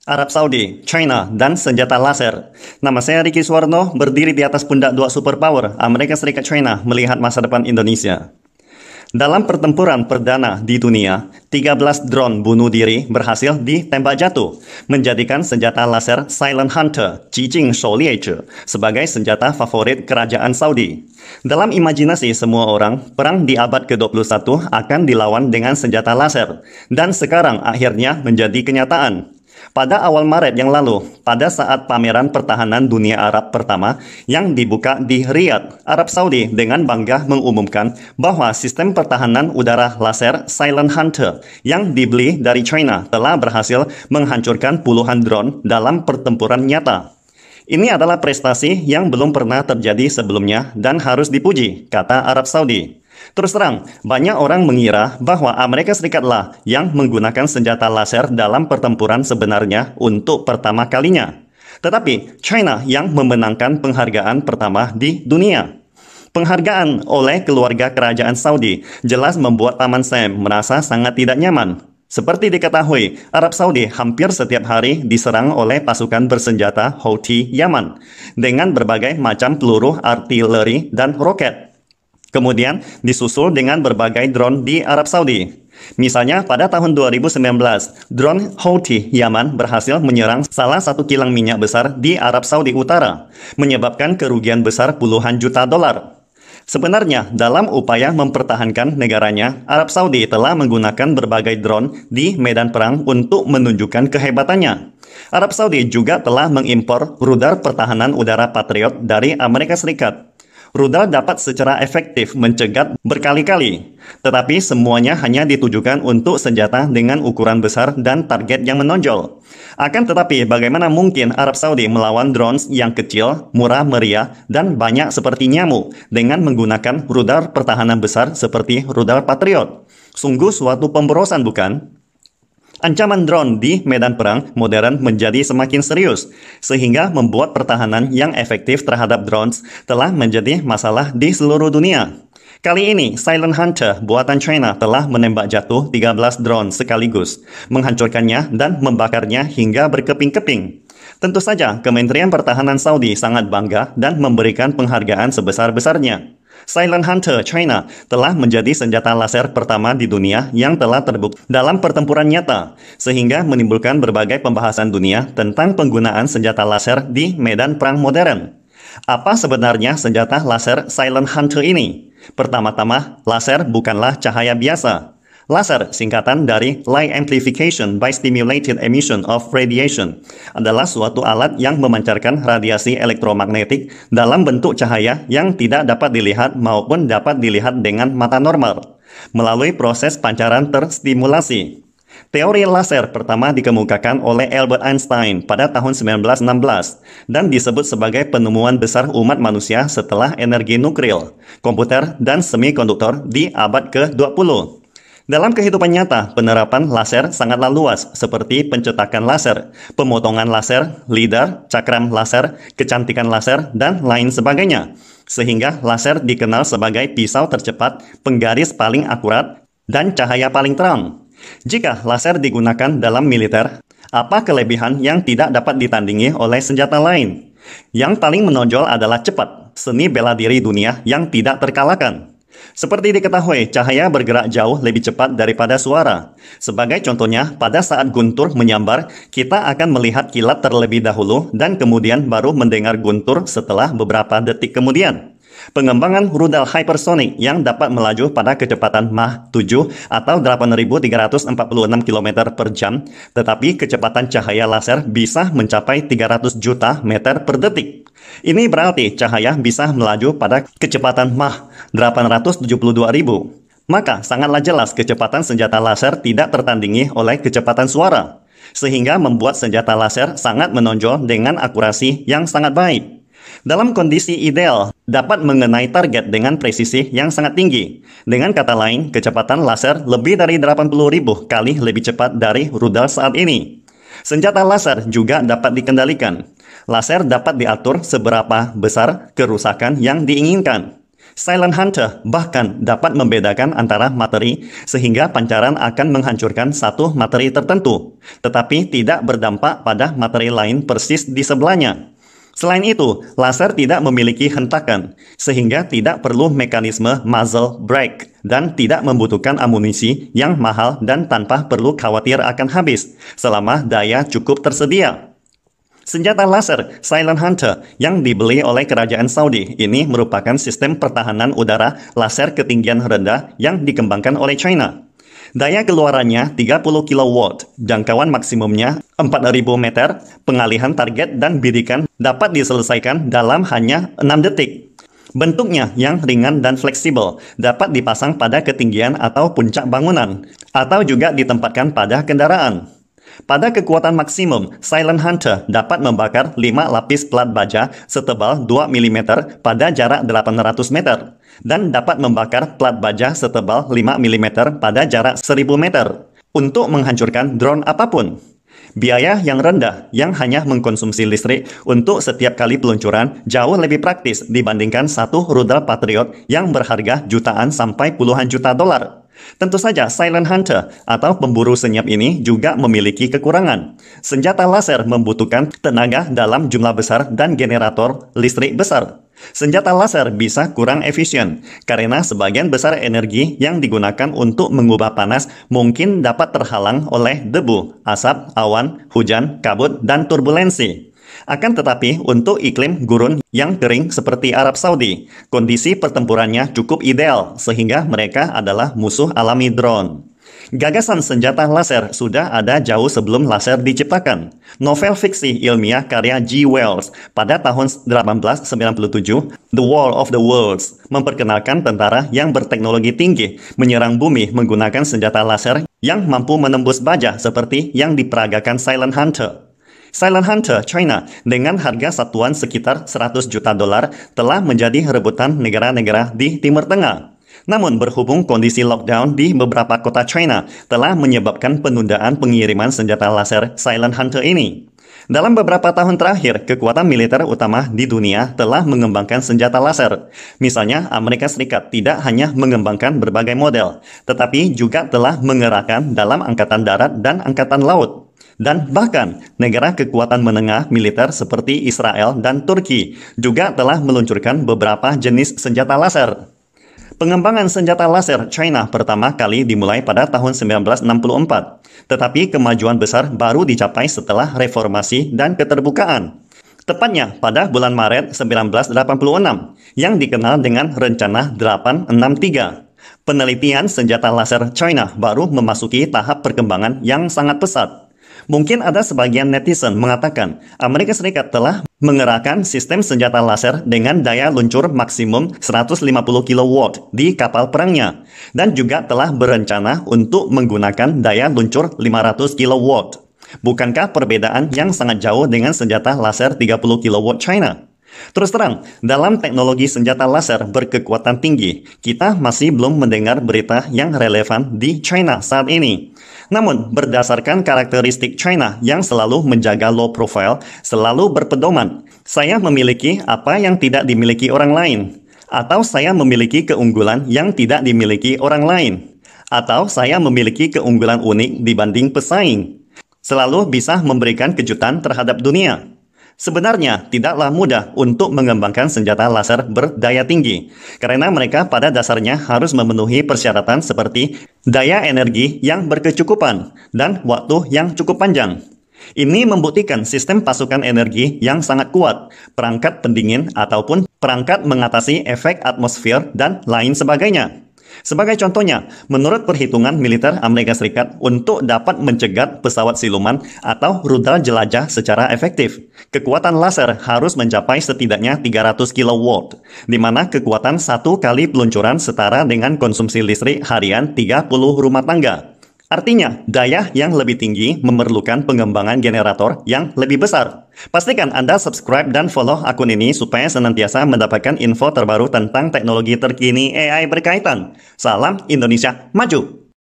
Arab Saudi, China, dan senjata laser. Nama saya Ricky Suwarno, berdiri di atas pundak dua superpower, Amerika Serikat China, melihat masa depan Indonesia. Dalam pertempuran perdana di dunia, 13 drone bunuh diri berhasil ditembak jatuh, menjadikan senjata laser Silent Hunter, Jijing Shouliezhe, sebagai senjata favorit kerajaan Saudi. Dalam imajinasi semua orang, perang di abad ke-21 akan dilawan dengan senjata laser, dan sekarang akhirnya menjadi kenyataan. Pada awal Maret yang lalu, pada saat pameran pertahanan dunia Arab pertama yang dibuka di Riyadh, Arab Saudi dengan bangga mengumumkan bahwa sistem pertahanan udara laser Silent Hunter yang dibeli dari China telah berhasil menghancurkan puluhan drone dalam pertempuran nyata. Ini adalah prestasi yang belum pernah terjadi sebelumnya dan harus dipuji, kata Arab Saudi. Terus terang, banyak orang mengira bahwa Amerika Serikatlah yang menggunakan senjata laser dalam pertempuran sebenarnya untuk pertama kalinya. Tetapi China yang memenangkan penghargaan pertama di dunia. Penghargaan oleh keluarga kerajaan Saudi jelas membuat Paman Sam merasa sangat tidak nyaman. Seperti diketahui, Arab Saudi hampir setiap hari diserang oleh pasukan bersenjata Houthi Yaman dengan berbagai macam peluru artileri dan roket. Kemudian disusul dengan berbagai drone di Arab Saudi. Misalnya pada tahun 2019, drone Houthi Yaman berhasil menyerang salah satu kilang minyak besar di Arab Saudi Utara, menyebabkan kerugian besar puluhan juta dolar. Sebenarnya, dalam upaya mempertahankan negaranya, Arab Saudi telah menggunakan berbagai drone di medan perang untuk menunjukkan kehebatannya. Arab Saudi juga telah mengimpor rudal pertahanan udara Patriot dari Amerika Serikat. Rudal dapat secara efektif mencegat berkali-kali, tetapi semuanya hanya ditujukan untuk senjata dengan ukuran besar dan target yang menonjol. Akan tetapi, bagaimana mungkin Arab Saudi melawan drones yang kecil, murah meriah, dan banyak seperti nyamuk dengan menggunakan rudal pertahanan besar seperti rudal Patriot? Sungguh suatu pemborosan, bukan? Ancaman drone di medan perang modern menjadi semakin serius, sehingga membuat pertahanan yang efektif terhadap drones telah menjadi masalah di seluruh dunia. Kali ini, Silent Hunter buatan China telah menembak jatuh 13 drone sekaligus, menghancurkannya dan membakarnya hingga berkeping-keping. Tentu saja, Kementerian Pertahanan Saudi sangat bangga dan memberikan penghargaan sebesar-besarnya. Silent Hunter China telah menjadi senjata laser pertama di dunia yang telah terbukti dalam pertempuran nyata, sehingga menimbulkan berbagai pembahasan dunia tentang penggunaan senjata laser di medan perang modern. Apa sebenarnya senjata laser Silent Hunter ini? Pertama-tama, laser bukanlah cahaya biasa. Laser, singkatan dari Light Amplification by Stimulated Emission of Radiation, adalah suatu alat yang memancarkan radiasi elektromagnetik dalam bentuk cahaya yang tidak dapat dilihat maupun dapat dilihat dengan mata normal, melalui proses pancaran terstimulasi. Teori laser pertama dikemukakan oleh Albert Einstein pada tahun 1916 dan disebut sebagai penemuan besar umat manusia setelah energi nuklir, komputer, dan semikonduktor di abad ke-20. Dalam kehidupan nyata, penerapan laser sangatlah luas, seperti pencetakan laser, pemotongan laser, lidar, cakram laser, kecantikan laser, dan lain sebagainya. Sehingga laser dikenal sebagai pisau tercepat, penggaris paling akurat, dan cahaya paling terang. Jika laser digunakan dalam militer, apa kelebihan yang tidak dapat ditandingi oleh senjata lain? Yang paling menonjol adalah cepat, seni bela diri dunia yang tidak terkalahkan. Seperti diketahui, cahaya bergerak jauh lebih cepat daripada suara. Sebagai contohnya, pada saat guntur menyambar, kita akan melihat kilat terlebih dahulu dan kemudian baru mendengar guntur setelah beberapa detik kemudian. Pengembangan rudal hypersonic yang dapat melaju pada kecepatan Mach 7 atau 8.346 km per jam, tetapi kecepatan cahaya laser bisa mencapai 300 juta meter per detik. Ini berarti cahaya bisa melaju pada kecepatan Mach 872.000. Maka sangatlah jelas kecepatan senjata laser tidak tertandingi oleh kecepatan suara, sehingga membuat senjata laser sangat menonjol dengan akurasi yang sangat baik. Dalam kondisi ideal, dapat mengenai target dengan presisi yang sangat tinggi. Dengan kata lain, kecepatan laser lebih dari 80.000 kali lebih cepat dari rudal saat ini. Senjata laser juga dapat dikendalikan. Laser dapat diatur seberapa besar kerusakan yang diinginkan. Silent Hunter bahkan dapat membedakan antara materi sehingga pancaran akan menghancurkan satu materi tertentu, tetapi tidak berdampak pada materi lain persis di sebelahnya. Selain itu, laser tidak memiliki hentakan, sehingga tidak perlu mekanisme muzzle brake dan tidak membutuhkan amunisi yang mahal dan tanpa perlu khawatir akan habis selama daya cukup tersedia. Senjata laser Silent Hunter yang dibeli oleh Kerajaan Saudi ini merupakan sistem pertahanan udara laser ketinggian rendah yang dikembangkan oleh China. Daya keluarannya 30 kW, jangkauan maksimumnya 4.000 meter, pengalihan target dan bidikan dapat diselesaikan dalam hanya 6 detik. Bentuknya yang ringan dan fleksibel, dapat dipasang pada ketinggian atau puncak bangunan, atau juga ditempatkan pada kendaraan. Pada kekuatan maksimum, Silent Hunter dapat membakar 5 lapis plat baja setebal 2 mm pada jarak 800 meter dan dapat membakar plat baja setebal 5 mm pada jarak 1000 meter untuk menghancurkan drone apapun. Biaya yang rendah yang hanya mengkonsumsi listrik untuk setiap kali peluncuran jauh lebih praktis dibandingkan satu rudal Patriot yang berharga jutaan sampai puluhan juta dolar. Tentu saja Silent Hunter atau pemburu senyap ini juga memiliki kekurangan. Senjata laser membutuhkan tenaga dalam jumlah besar dan generator listrik besar. Senjata laser bisa kurang efisien karena sebagian besar energi yang digunakan untuk mengubah panas mungkin dapat terhalang oleh debu, asap, awan, hujan, kabut, dan turbulensi. Akan tetapi, untuk iklim gurun yang kering seperti Arab Saudi, kondisi pertempurannya cukup ideal sehingga mereka adalah musuh alami drone. Gagasan senjata laser sudah ada jauh sebelum laser diciptakan. Novel fiksi ilmiah karya G. Wells pada tahun 1897, The War of the Worlds, memperkenalkan tentara yang berteknologi tinggi menyerang bumi menggunakan senjata laser yang mampu menembus baja seperti yang diperagakan Silent Hunter. Silent Hunter China dengan harga satuan sekitar 100 juta dolar telah menjadi rebutan negara-negara di Timur Tengah. Namun berhubung kondisi lockdown di beberapa kota China telah menyebabkan penundaan pengiriman senjata laser Silent Hunter ini. Dalam beberapa tahun terakhir, kekuatan militer utama di dunia telah mengembangkan senjata laser. Misalnya, Amerika Serikat tidak hanya mengembangkan berbagai model, tetapi juga telah mengerahkan dalam angkatan darat dan angkatan laut. Dan bahkan, negara kekuatan menengah militer seperti Israel dan Turki juga telah meluncurkan beberapa jenis senjata laser. Pengembangan senjata laser China pertama kali dimulai pada tahun 1964, tetapi kemajuan besar baru dicapai setelah reformasi dan keterbukaan. Tepatnya pada bulan Maret 1986, yang dikenal dengan Rencana 863. Penelitian senjata laser China baru memasuki tahap perkembangan yang sangat pesat. Mungkin ada sebagian netizen mengatakan Amerika Serikat telah mengerahkan sistem senjata laser dengan daya luncur maksimum 150 kW di kapal perangnya dan juga telah berencana untuk menggunakan daya luncur 500 kW. Bukankah perbedaan yang sangat jauh dengan senjata laser 30 kW China? Terus terang, dalam teknologi senjata laser berkekuatan tinggi, kita masih belum mendengar berita yang relevan di China saat ini. Namun, berdasarkan karakteristik China yang selalu menjaga low profile, selalu berpedoman, saya memiliki apa yang tidak dimiliki orang lain, atau saya memiliki keunggulan yang tidak dimiliki orang lain, atau saya memiliki keunggulan unik dibanding pesaing. Selalu bisa memberikan kejutan terhadap dunia. Sebenarnya, tidaklah mudah untuk mengembangkan senjata laser berdaya tinggi, karena mereka pada dasarnya harus memenuhi persyaratan seperti daya energi yang berkecukupan dan waktu yang cukup panjang. Ini membuktikan sistem pasukan energi yang sangat kuat, perangkat pendingin ataupun perangkat mengatasi efek atmosfer dan lain sebagainya. Sebagai contohnya, menurut perhitungan militer Amerika Serikat untuk dapat mencegat pesawat siluman atau rudal jelajah secara efektif, kekuatan laser harus mencapai setidaknya 300 kW, di mana kekuatan satu kali peluncuran setara dengan konsumsi listrik harian 30 rumah tangga. Artinya, daya yang lebih tinggi memerlukan pengembangan generator yang lebih besar. Pastikan Anda subscribe dan follow akun ini supaya senantiasa mendapatkan info terbaru tentang teknologi terkini AI berkaitan. Salam Indonesia Maju!